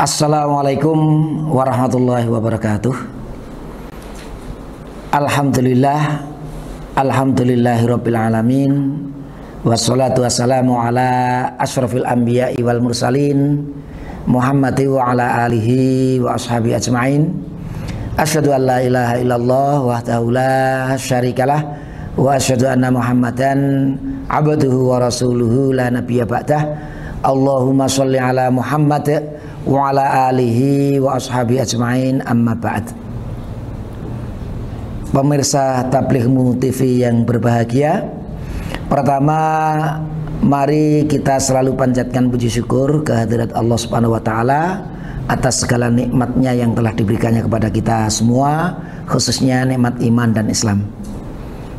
Assalamualaikum warahmatullahi wabarakatuh. Alhamdulillahirabbil alamin. Wassalatu wassalamu ala asyrafil anbiya'i wal mursalin Muhammadin wa ala alihi wa ashabi ajma'in. Asyhadu an la ilaha illallah wahdahu la syarikalah wa asyhadu anna Muhammadan abduhu wa rasuluhu la nabiyya ba'dah. Allahumma sholli ala Muhammad wa ala alihi wa ashabi ajma'in, amma ba'd. Pemirsa Tablighmu TV yang berbahagia, pertama mari kita selalu panjatkan puji syukur kehadirat Allah Subhanahu wa taala atas segala nikmatnya yang telah diberikannya kepada kita semua, khususnya nikmat iman dan Islam.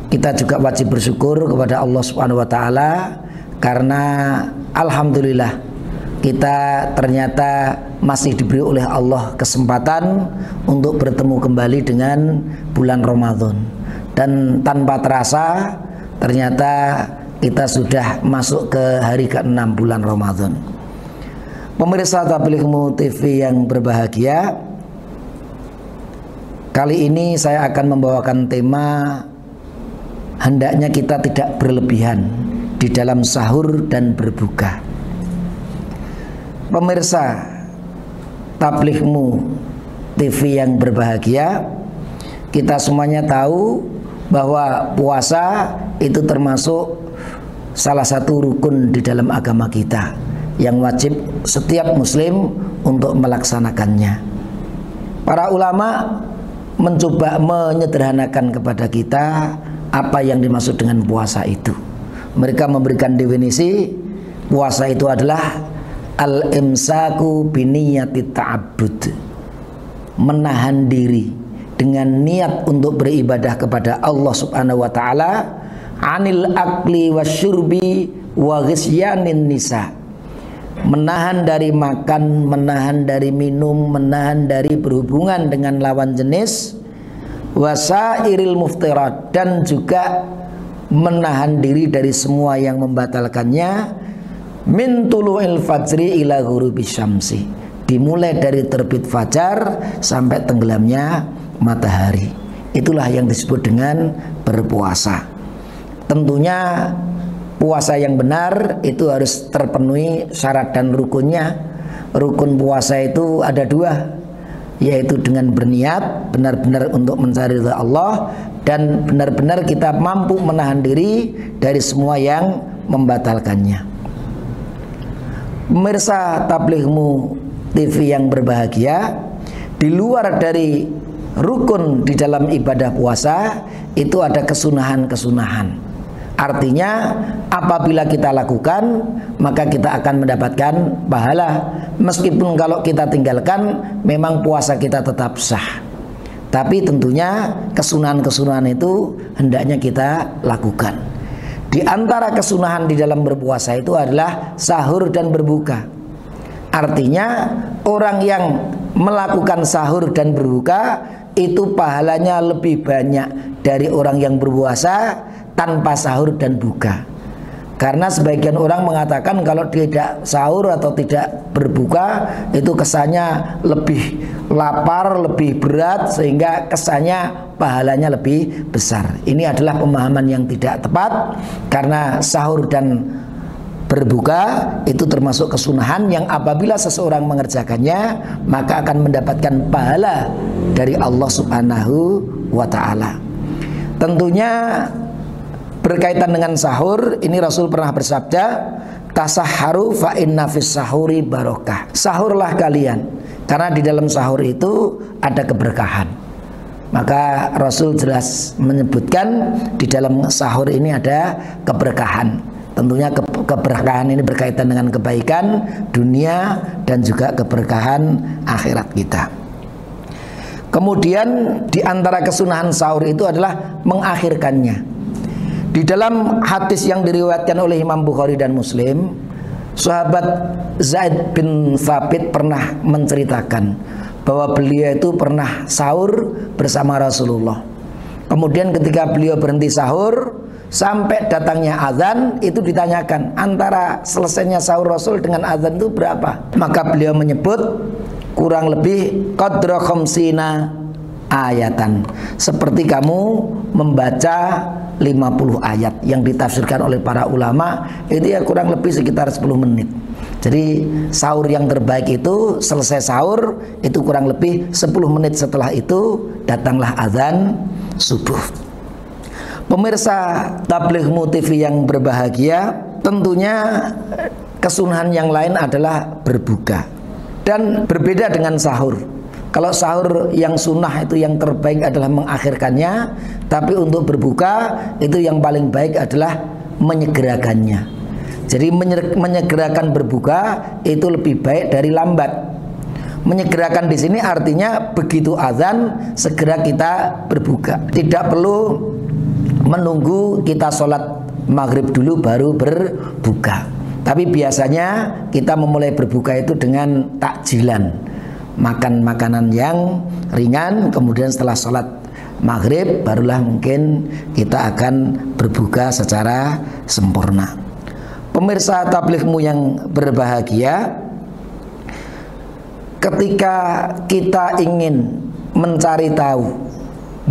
Kita juga wajib bersyukur kepada Allah Subhanahu wa taala karena alhamdulillah kita ternyata masih diberi oleh Allah kesempatan untuk bertemu kembali dengan bulan Ramadan. Dan tanpa terasa ternyata kita sudah masuk ke hari ke-6 bulan Ramadan. Pemirsa Tablighmu TV yang berbahagia, kali ini saya akan membawakan tema hendaknya kita tidak berlebihan di dalam sahur dan berbuka. Pemirsa Tablighmu TV yang berbahagia, kita semuanya tahu bahwa puasa itu termasuk salah satu rukun di dalam agama kita yang wajib setiap muslim untuk melaksanakannya. Para ulama mencoba menyederhanakan kepada kita apa yang dimaksud dengan puasa itu. Mereka memberikan definisi puasa itu adalah al-imsaku biniyati ta'abbud, menahan diri dengan niat untuk beribadah kepada Allah Subhanahu wa taala, anil akli wasyurbi wa ghisyanin nisa, menahan dari makan, menahan dari minum, menahan dari berhubungan dengan lawan jenis, wasairil muftirat, dan juga menahan diri dari semua yang membatalkannya, min tulu'il fajri ila ghurubis syamsi, dimulai dari terbit fajar sampai tenggelamnya matahari. Itulah yang disebut dengan berpuasa. Tentunya puasa yang benar itu harus terpenuhi syarat dan rukunnya. Rukun puasa itu ada dua, yaitu dengan berniat benar-benar untuk mencari ridha Allah, dan benar-benar kita mampu menahan diri dari semua yang membatalkannya. Pemirsa Tablighmu TV yang berbahagia, di luar dari rukun di dalam ibadah puasa itu ada kesunahan-kesunahan. Artinya apabila kita lakukan maka kita akan mendapatkan pahala, meskipun kalau kita tinggalkan memang puasa kita tetap sah. Tapi tentunya kesunahan-kesunahan itu hendaknya kita lakukan. Di antara kesunahan di dalam berpuasa itu adalah sahur dan berbuka. Artinya orang yang melakukan sahur dan berbuka itu pahalanya lebih banyak dari orang yang berpuasa tanpa sahur dan buka. Karena sebagian orang mengatakan kalau tidak sahur atau tidak berbuka itu kesannya lebih lapar, lebih berat, sehingga kesannya pahalanya lebih besar. Ini adalah pemahaman yang tidak tepat, karena sahur dan berbuka itu termasuk kesunahan yang apabila seseorang mengerjakannya maka akan mendapatkan pahala dari Allah Subhanahu wa taala. Tentunya berkaitan dengan sahur, ini Rasul pernah bersabda, tasahharu fa inna fis sahuri barokah. Sahurlah kalian, karena di dalam sahur itu ada keberkahan. Maka Rasul jelas menyebutkan di dalam sahur ini ada keberkahan. Tentunya keberkahan ini berkaitan dengan kebaikan dunia dan juga keberkahan akhirat kita. Kemudian di antara kesunahan sahur itu adalah mengakhirkannya. Di dalam hadis yang diriwayatkan oleh Imam Bukhari dan Muslim, sahabat Zaid bin Thabit pernah menceritakan bahwa beliau itu pernah sahur bersama Rasulullah. Kemudian ketika beliau berhenti sahur sampai datangnya azan, itu ditanyakan antara selesainya sahur Rasul dengan azan itu berapa. Maka beliau menyebut kurang lebih qadra khamsina ayatan, seperti kamu membaca 50 ayat yang ditafsirkan oleh para ulama itu ya kurang lebih sekitar 10 menit. Jadi sahur yang terbaik itu selesai sahur itu kurang lebih 10 menit, setelah itu datanglah azan subuh. Pemirsa Tabligh TV yang berbahagia, tentunya kesunahan yang lain adalah berbuka dan berbeda dengan sahur. Kalau sahur yang sunnah itu yang terbaik adalah mengakhirkannya, tapi untuk berbuka itu yang paling baik adalah menyegerakannya. Jadi menyegerakan berbuka itu lebih baik dari lambat. Menyegerakan di sini artinya begitu azan segera kita berbuka. Tidak perlu menunggu kita sholat maghrib dulu baru berbuka. Tapi biasanya kita memulai berbuka itu dengan takjilan, makan makanan yang ringan, kemudian setelah sholat maghrib barulah mungkin kita akan berbuka secara sempurna. Pemirsa Tablighmu yang berbahagia, ketika kita ingin mencari tahu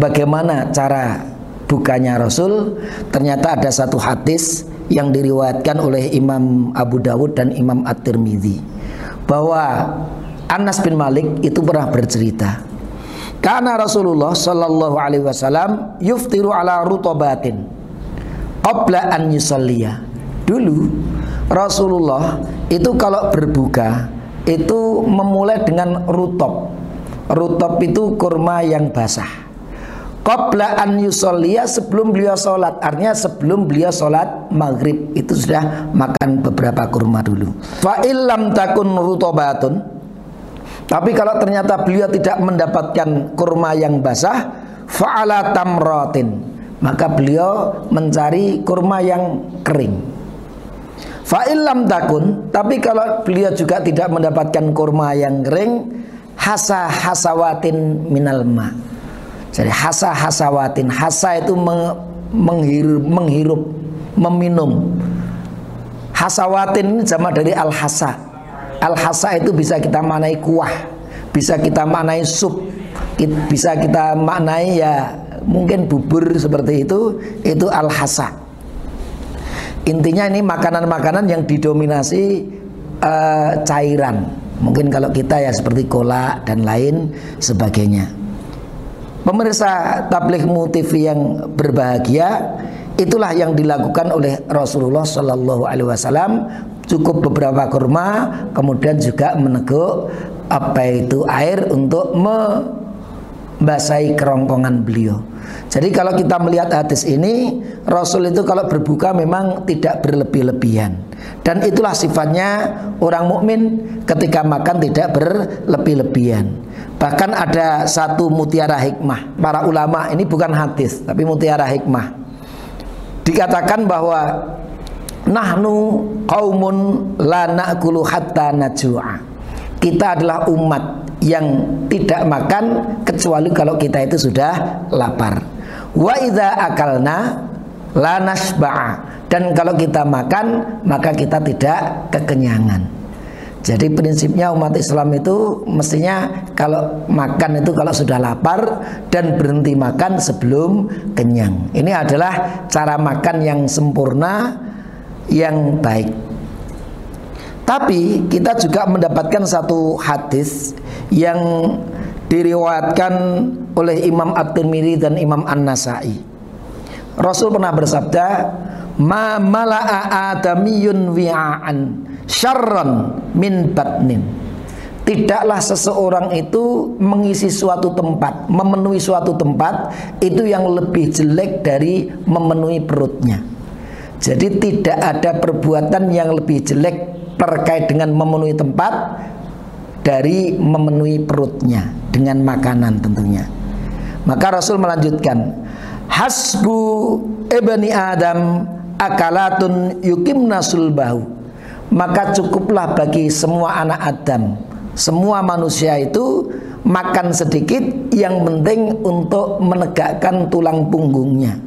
bagaimana cara bukanya Rasul, ternyata ada satu hadis yang diriwayatkan oleh Imam Abu Dawud dan Imam At-Tirmidzi, bahwa Anas bin Malik itu pernah bercerita, karena Rasulullah Shallallahu Alaihi Wasallam yuftiru ala rutobatin qabla an yusalliya. Dulu Rasulullah itu kalau berbuka itu memulai dengan rutob. Rutob itu kurma yang basah. Qabla an yusalliya, sebelum beliau sholat, artinya sebelum beliau sholat maghrib itu sudah makan beberapa kurma dulu. Fa illam takun rutobatun, tapi kalau ternyata beliau tidak mendapatkan kurma yang basah, fa'ala tamratin, maka beliau mencari kurma yang kering. Fa'illam takun, tapi kalau beliau juga tidak mendapatkan kurma yang kering, hasawatin minal ma. Jadi hasawatin, hasa itu menghirup, meminum. Hasawatin ini jamak dari al-hasa. Al-hasa itu bisa kita maknai kuah, bisa kita maknai sup, bisa kita maknai ya mungkin bubur seperti itu al-hasa. Intinya ini makanan-makanan yang didominasi cairan. Mungkin kalau kita ya seperti kolak dan lain sebagainya. Pemirsa Tablighmu TV yang berbahagia, itulah yang dilakukan oleh Rasulullah Shallallahu Alaihi Wasallam. Cukup beberapa kurma, kemudian juga meneguk air untuk membasahi kerongkongan beliau. Jadi kalau kita melihat hadis ini, Rasul itu kalau berbuka memang tidak berlebih-lebihan, dan itulah sifatnya orang mukmin, ketika makan tidak berlebih-lebihan. Bahkan ada satu mutiara hikmah para ulama, ini bukan hadis tapi mutiara hikmah. Dikatakan bahwa nahnu qaumun la na'kulu hatta najua. Kita adalah umat yang tidak makan kecuali kalau kita itu sudah lapar. Wa idza akalna la nasba'a, dan kalau kita makan maka kita tidak kekenyangan. Jadi prinsipnya umat Islam itu mestinya kalau makan itu kalau sudah lapar dan berhenti makan sebelum kenyang. Ini adalah cara makan yang sempurna, yang baik. Tapi kita juga mendapatkan satu hadis yang diriwayatkan oleh Imam At-Tirmidzi dan Imam An-Nasai. Rasul pernah bersabda, ma mala'a adamiyun wi'an syarran min batnin. Tidaklah seseorang itu mengisi suatu tempat, memenuhi suatu tempat itu yang lebih jelek dari memenuhi perutnya. Jadi tidak ada perbuatan yang lebih jelek terkait dengan memenuhi tempat dari memenuhi perutnya dengan makanan tentunya. Maka Rasul melanjutkan, hasbu ibni Adam akalatun yukimna sulbahu. Maka cukuplah bagi semua anak Adam, semua manusia itu makan sedikit, yang penting untuk menegakkan tulang punggungnya.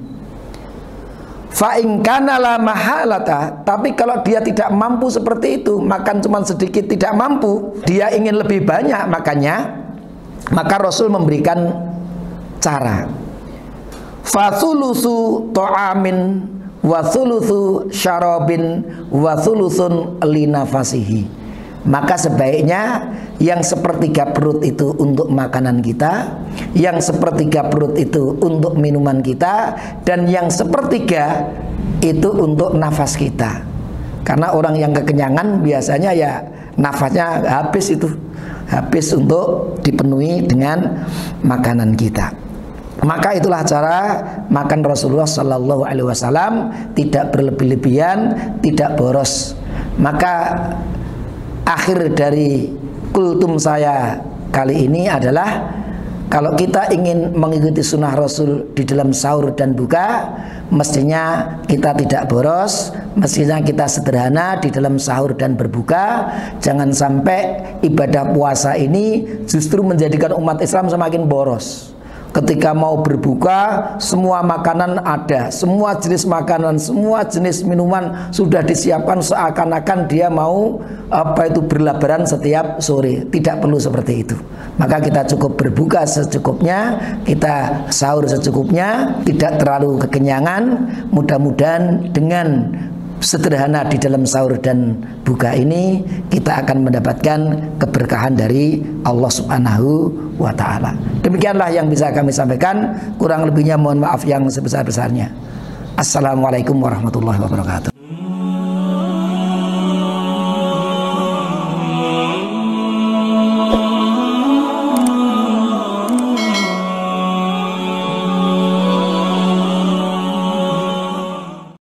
Fa in kana la mahalata, tapi kalau dia tidak mampu seperti itu, makan cuma sedikit tidak mampu, dia ingin lebih banyak makannya, maka Rasul memberikan cara. Fa thulutsu ta'amin wa thulutsu syarabin wa thuluthun linafasihi. Maka sebaiknya yang sepertiga perut itu untuk makanan kita, yang sepertiga perut itu untuk minuman kita, dan yang sepertiga itu untuk nafas kita. Karena orang yang kekenyangan biasanya ya nafasnya habis itu, habis untuk dipenuhi dengan makanan kita. Maka itulah cara makan Rasulullah Shallallahu Alaihi Wasallam, tidak berlebih-lebihan, tidak boros. Maka akhir dari kultum saya kali ini adalah, kalau kita ingin mengikuti sunnah Rasul di dalam sahur dan buka, mestinya kita tidak boros, mestinya kita sederhana di dalam sahur dan berbuka. Jangan sampai ibadah puasa ini justru menjadikan umat Islam semakin boros. Ketika mau berbuka, semua makanan ada, semua jenis makanan, semua jenis minuman sudah disiapkan, seakan-akan dia mau berlebaran setiap sore. Tidak perlu seperti itu. Maka kita cukup berbuka secukupnya, kita sahur secukupnya, tidak terlalu kekenyangan. Mudah-mudahan dengan sederhana di dalam sahur dan buka ini kita akan mendapatkan keberkahan dari Allah Subhanahu wa ta'ala. Demikianlah yang bisa kami sampaikan, kurang lebihnya mohon maaf yang sebesar-besarnya. Assalamualaikum warahmatullahi wabarakatuh.